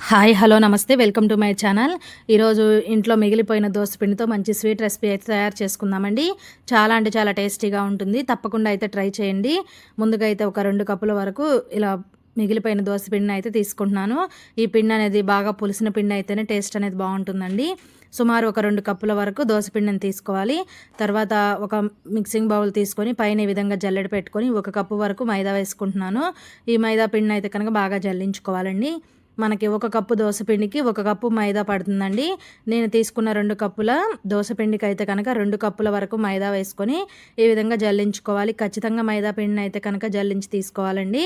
Hi hello నమస్తే welcome to my channel. ఈరోజు ఇంట్లో మిగిలిపోయిన దోసపిండితో మంచి స్వీట్ రెసిపీ అయితే తయారు చేసుకుందామండి. చాలా అంటే చాలా టేస్టీగా ఉంటుంది. తప్పకుండా అయితే ట్రై చేయండి. ముందుగా అయితే ఒక 2 కప్పుల వరకు ఇలా మిగిలిపోయిన దోసపిండిని అయితే తీసుకుంటున్నాను. ఈ పిండి అనేది బాగా పులిసిన పిండి అయితేనే టేస్ట్ అనేది బాగుంటుందండి. సుమారు ఒక 2 కప్పుల వరకు దోసపిండిని తీసుకోవాలి. తర్వాత ఒక మిక్సింగ్ బౌల్ తీసుకొని పైన ఈ విధంగా జల్లెడ పెట్టుకొని 1 కప్పు వరకు మైదా వేసుకుంటున్నాను. ఈ మైదా పిండిని అయితే కనుక బాగా జల్లించుకోవాలండి. మనకి 1 కప్పు దోసపిండికి 1 కప్పు మైదా పడుతుందండి. నేను తీసుకున్న 2 కప్పుల దోసపిండికి అయితే కనుక 2 కప్పుల వరకు మైదా వేసుకొని ఈ విధంగా జల్లించుకోవాలి. ఖచ్చితంగా మైదా పిండిని అయితే కనుక జల్లించి తీసుకోవాలండి.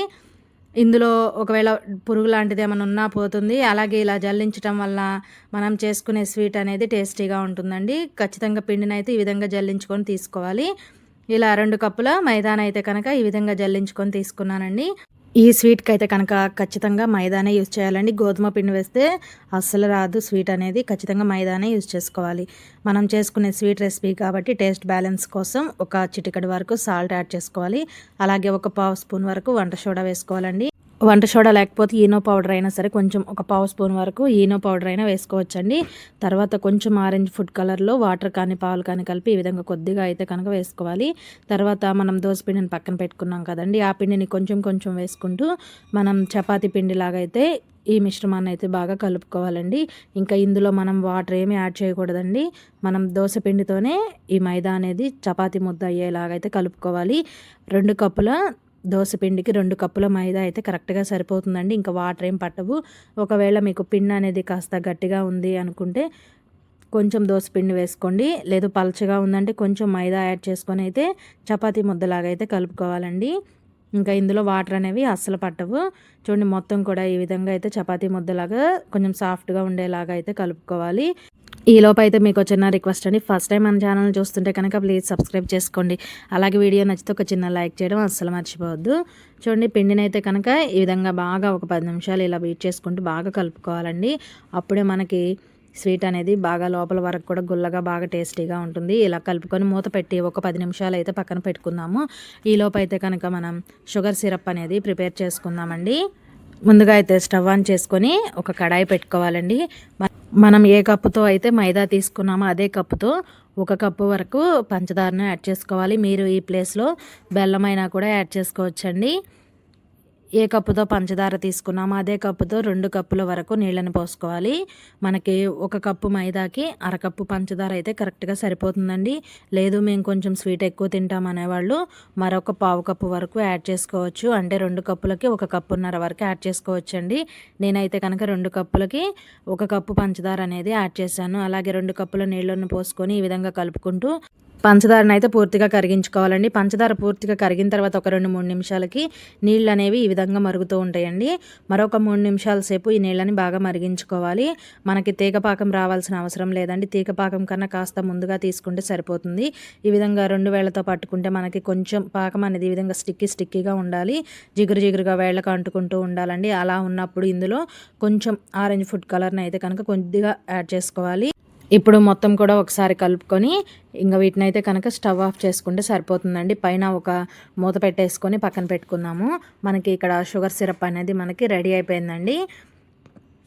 ఇందులో ఒకవేళ పురుగు లాంటిది ఏమైనా ఉన్నా పోతుంది. అలాగే ఇలా జల్లించటం వల్ల మనం చేసుకునే స్వీట్ అనేది టేస్టీగా ఉంటుందండి. ఖచ్చితంగా పిండినైతే ఈ విధంగా జల్లించుకొని తీసుకోవాలి. ఇలా 2 కప్పుల మైదానైతే కనుక ఈ విధంగా జల్లించుకొని తీసుకున్నానండి. ఈ స్వీట్‌కి అయితే కనుక ఖచ్చితంగా మైదానే యూజ్ చేయాలండి. గోధుమ పిండి వేస్తే అస్సలు రాదు స్వీట్ అనేది. ఖచ్చితంగా మైదానే యూజ్ చేసుకోవాలి. మనం చేసుకునే స్వీట్ రెసిపీ కాబట్టి టేస్ట్ బ్యాలెన్స్ కోసం ఒక చిటికెడు వరకు సాల్ట్ యాడ్ చేసుకోవాలి. అలాగే ఒక పావు స్పూన్ వరకు వంట సోడా వేసుకోవాలండి. వంట సోడా లేకపోతే ఈనో పౌడర్ అయినా సరే కొంచెం ఒక పావు స్పూన్ వరకు ఈనో పౌడర్ అయినా వేసుకోవచ్చండి. తర్వాత కొంచెం ఆరెంజ్ ఫుడ్ కలర్లో వాటర్ కానీ పాలు కానీ కలిపి ఈ విధంగా కొద్దిగా అయితే కనుక వేసుకోవాలి. తర్వాత మనం దోసపిండిని పక్కన పెట్టుకున్నాం కదండి, ఆ పిండిని కొంచెం కొంచెం వేసుకుంటూ మనం చపాతీ పిండిలాగా అయితే ఈ మిశ్రమాన్ని అయితే బాగా కలుపుకోవాలండి. ఇంకా ఇందులో మనం వాటర్ ఏమీ యాడ్ చేయకూడదండి. మనం దోస పిండితోనే ఈ మైదా అనేది చపాతీ ముద్ద అయ్యేలాగైతే కలుపుకోవాలి. 2 కప్పుల దోసపిండికి 2 కప్పుల మైదా అయితే కరెక్ట్గా సరిపోతుందండి. ఇంకా వాటర్ ఏం పట్టవు. ఒకవేళ మీకు పిండి అనేది కాస్త గట్టిగా ఉంది అనుకుంటే కొంచెం దోసపిండి వేసుకోండి. లేదు పలచగా ఉందంటే కొంచెం మైదా యాడ్ చేసుకొని అయితే చపాతీ ముద్దలాగా అయితే కలుపుకోవాలండి. ఇంకా ఇందులో వాటర్ అనేవి అస్సలు పట్టవు. చూడండి, మొత్తం కూడా ఈ విధంగా అయితే చపాతీ ముద్దలాగా కొంచెం సాఫ్ట్గా ఉండేలాగా అయితే కలుపుకోవాలి. ఈలోపు అయితే మీకు చిన్న రిక్వెస్ట్ అండి. ఫస్ట్ టైం మన ఛానల్ చూస్తుంటే కనుక ప్లీజ్ సబ్స్క్రైబ్ చేసుకోండి. అలాగే వీడియో నచ్చితే ఒక చిన్న లైక్ చేయడం అస్సలు మర్చిపోవద్దు. చూడండి, పిండిని అయితే కనుక ఈ విధంగా బాగా ఒక 10 నిమిషాలు ఇలా బీట్ చేసుకుంటూ బాగా కలుపుకోవాలండి. అప్పుడే మనకి స్వీట్ అనేది బాగా లోపల వరకు కూడా గుల్లగా బాగా టేస్టీగా ఉంటుంది. ఇలా కలుపుకొని మూత పెట్టి ఒక 10 నిమిషాలు అయితే పక్కన పెట్టుకుందాము. ఈలోపు అయితే కనుక మనం షుగర్ సిరప్ అనేది ప్రిపేర్ చేసుకుందామండి. ముందుగా అయితే స్టవ్ ఆన్ చేసుకొని ఒక కడాయి పెట్టుకోవాలండి. మనం ఏ కప్పుతో అయితే మైదా తీసుకున్నామో అదే కప్పుతో 1 కప్పు వరకు పంచదారను యాడ్ చేసుకోవాలి. మీరు ఈ ప్లేస్లో బెల్లమైనా కూడా యాడ్ చేసుకోవచ్చండి. ఏ కప్పుతో పంచదార తీసుకున్నామో అదే కప్పుతో 2 కప్పుల వరకు నీళ్ళని పోసుకోవాలి. మనకి 1 కప్పు మైదాకి అరకప్పు పంచదార అయితే కరెక్ట్గా సరిపోతుందండి. లేదు మేము కొంచెం స్వీట్ ఎక్కువ తింటాం అనేవాళ్ళు మరొక పావు కప్పు వరకు యాడ్ చేసుకోవచ్చు. అంటే 2 కప్పులకి 1 కప్పున్నర వరకు యాడ్ చేసుకోవచ్చండి. నేనైతే కనుక 2 కప్పులకి 1 కప్పు పంచదార అనేది యాడ్ చేశాను. అలాగే 2 కప్పుల నీళ్ళను పోసుకొని ఈ విధంగా కలుపుకుంటూ పంచదారను అయితే పూర్తిగా కరిగించుకోవాలండి. పంచదార పూర్తిగా కరిగిన తర్వాత ఒక 2-3 నిమిషాలకి నీళ్ళు అనేవి ఈ విధంగా మరుగుతూ ఉంటాయండి. మరొక 3 నిమిషాల సేపు ఈ నీళ్ళని బాగా మరిగించుకోవాలి. మనకి తీగపాకం రావాల్సిన అవసరం లేదండి. తీగపాకం కన్నా కాస్త ముందుగా తీసుకుంటే సరిపోతుంది. ఈ విధంగా 2 వేళ్లతో పట్టుకుంటే మనకి కొంచెం పాకం అనేది ఈ విధంగా స్టిక్కీగా ఉండాలి. జిగురుగా వేళ్ళకు అంటుకుంటూ ఉండాలండి. అలా ఉన్నప్పుడు ఇందులో కొంచెం ఆరెంజ్ ఫుడ్ కలర్ని అయితే కనుక కొద్దిగా యాడ్ చేసుకోవాలి. ఇప్పుడు మొత్తం కూడా ఒకసారి కలుపుకొని ఇంకా వీటిని అయితే కనుక స్టవ్ ఆఫ్ చేసుకుంటే సరిపోతుందండి. పైన ఒక మూత పెట్టేసుకొని పక్కన పెట్టుకుందాము. మనకి ఇక్కడ షుగర్ సిరప్ అనేది మనకి రెడీ అయిపోయిందండి.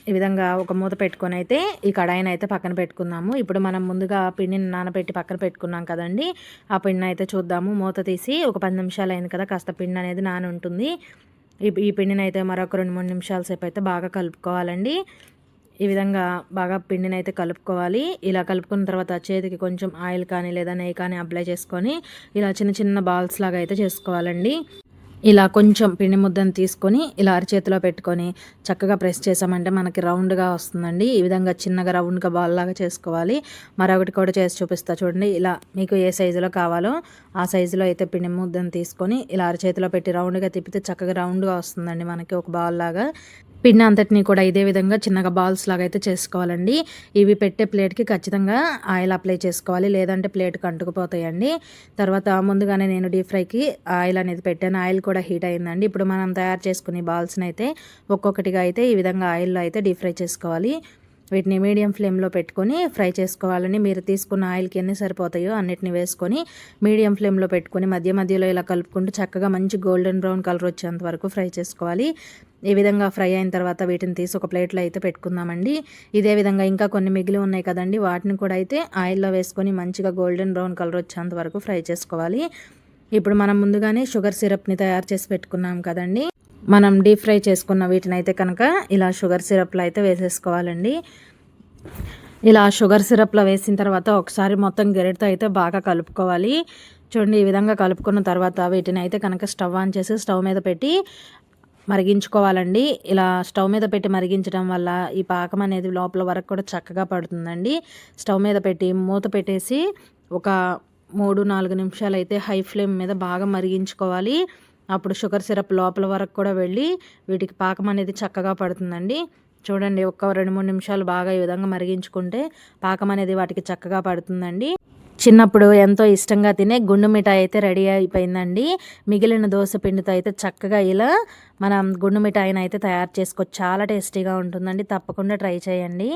ఈ విధంగా ఒక మూత పెట్టుకొని అయితే ఈ కడాయిని అయితే పక్కన పెట్టుకుందాము. ఇప్పుడు మనం ముందుగా పిండిని నానబెట్టి పక్కన పెట్టుకున్నాం కదండి, ఆ పిండిని అయితే చూద్దాము. మూత తీసి ఒక 10 నిమిషాలు అయింది కదా, కాస్త పిండి అనేది నాని ఉంటుంది. ఈ పిండిని అయితే మరొక 2-3 నిమిషాల సేపు అయితే బాగా కలుపుకోవాలండి. ఈ విధంగా బాగా పిండిని అయితే కలుపుకోవాలి. ఇలా కలుపుకున్న తర్వాత చేతికి కొంచెం ఆయిల్ కానీ లేదా నెయ్యి కానీ అప్లై చేసుకొని ఇలా చిన్న చిన్న బాల్స్ లాగా అయితే చేసుకోవాలండి. ఇలా కొంచెం పిండి ముద్దను తీసుకొని ఇలా అరచేతిలో పెట్టుకొని చక్కగా ప్రెస్ చేసామంటే మనకి రౌండ్గా వస్తుందండి. ఈ విధంగా చిన్నగా రౌండ్గా బాల్ లాగా చేసుకోవాలి. మరొకటి కూడా చేసి చూపిస్తా చూడండి. ఇలా మీకు ఏ సైజులో కావాలో ఆ సైజులో అయితే పిండి ముద్దను తీసుకొని ఇలా అరచేతిలో పెట్టి రౌండ్గా తిప్పితే చక్కగా రౌండ్గా వస్తుందండి మనకి ఒక బాల్ లాగా. పిండి అంతటిని కూడా ఇదే విధంగా చిన్నగా బాల్స్ లాగా అయితే చేసుకోవాలండి. ఇవి పెట్టే ప్లేట్కి ఖచ్చితంగా ఆయిల్ అప్లై చేసుకోవాలి, లేదంటే ప్లేట్కి అంటుకుపోతాయండి. తర్వాత ముందుగానే నేను డీప్ ఫ్రైకి ఆయిల్ అనేది పెట్టాను. ఆయిల్ కూడా హీట్ అయిందండి. ఇప్పుడు మనం తయారు చేసుకునే బాల్స్ని అయితే ఒక్కొక్కటిగా అయితే ఈ విధంగా ఆయిల్లో అయితే డీప్ ఫ్రై చేసుకోవాలి. వీటిని మీడియం ఫ్లేమ్లో పెట్టుకొని ఫ్రై చేసుకోవాలని. మీరు తీసుకున్న ఆయిల్కి ఎన్ని సరిపోతాయో అన్నిటిని వేసుకొని మీడియం ఫ్లేమ్లో పెట్టుకొని మధ్యలో ఇలా కలుపుకుంటూ చక్కగా మంచి గోల్డెన్ బ్రౌన్ కలర్ వచ్చేంత వరకు ఫ్రై చేసుకోవాలి. ఈ విధంగా ఫ్రై అయిన తర్వాత వీటిని తీసి ఒక ప్లేట్లో అయితే పెట్టుకుందామండి. ఇదే విధంగా ఇంకా కొన్ని మిగిలి ఉన్నాయి కదండి, వాటిని కూడా అయితే ఆయిల్లో వేసుకొని మంచిగా గోల్డెన్ బ్రౌన్ కలర్ వచ్చేంత వరకు ఫ్రై చేసుకోవాలి. ఇప్పుడు మనం ముందుగానే షుగర్ సిరప్ని తయారు చేసి పెట్టుకున్నాం కదండి, మనం డీప్ ఫ్రై చేసుకున్న వీటిని అయితే కనుక ఇలా షుగర్ సిరప్లో అయితే వేసేసుకోవాలండి. ఇలా షుగర్ సిరప్లో వేసిన తర్వాత ఒకసారి మొత్తం గెరెట్తో అయితే బాగా కలుపుకోవాలి. చూడండి, ఈ విధంగా కలుపుకున్న తర్వాత వీటిని అయితే కనుక స్టవ్ ఆన్ చేసి స్టవ్ మీద పెట్టి మరిగించుకోవాలండి. ఇలా స్టవ్ మీద పెట్టి మరిగించడం వల్ల ఈ పాకం అనేది లోపల వరకు కూడా చక్కగా పడుతుందండి. స్టవ్ మీద పెట్టి మూత పెట్టేసి ఒక 3-4 నిమిషాలు అయితే హై ఫ్లేమ్ మీద బాగా మరిగించుకోవాలి. అప్పుడు షుగర్ సిరప్ లోపల వరకు కూడా వెళ్ళి వీటికి పాకం అనేది చక్కగా పడుతుందండి. చూడండి, ఒక 2-3 నిమిషాలు బాగా ఈ విధంగా మరిగించుకుంటే పాకం అనేది వాటికి చక్కగా పడుతుందండి. చిన్నప్పుడు ఎంతో ఇష్టంగా తినే గుండు మిఠాయి అయితే రెడీ అయిపోయిందండి. మిగిలిన దోశ పిండితో అయితే చక్కగా ఇలా మనం గుండు మిఠాయిని అయితే తయారు చేసుకోవచ్చు. చాలా టేస్టీగా ఉంటుందండి. తప్పకుండా ట్రై చేయండి.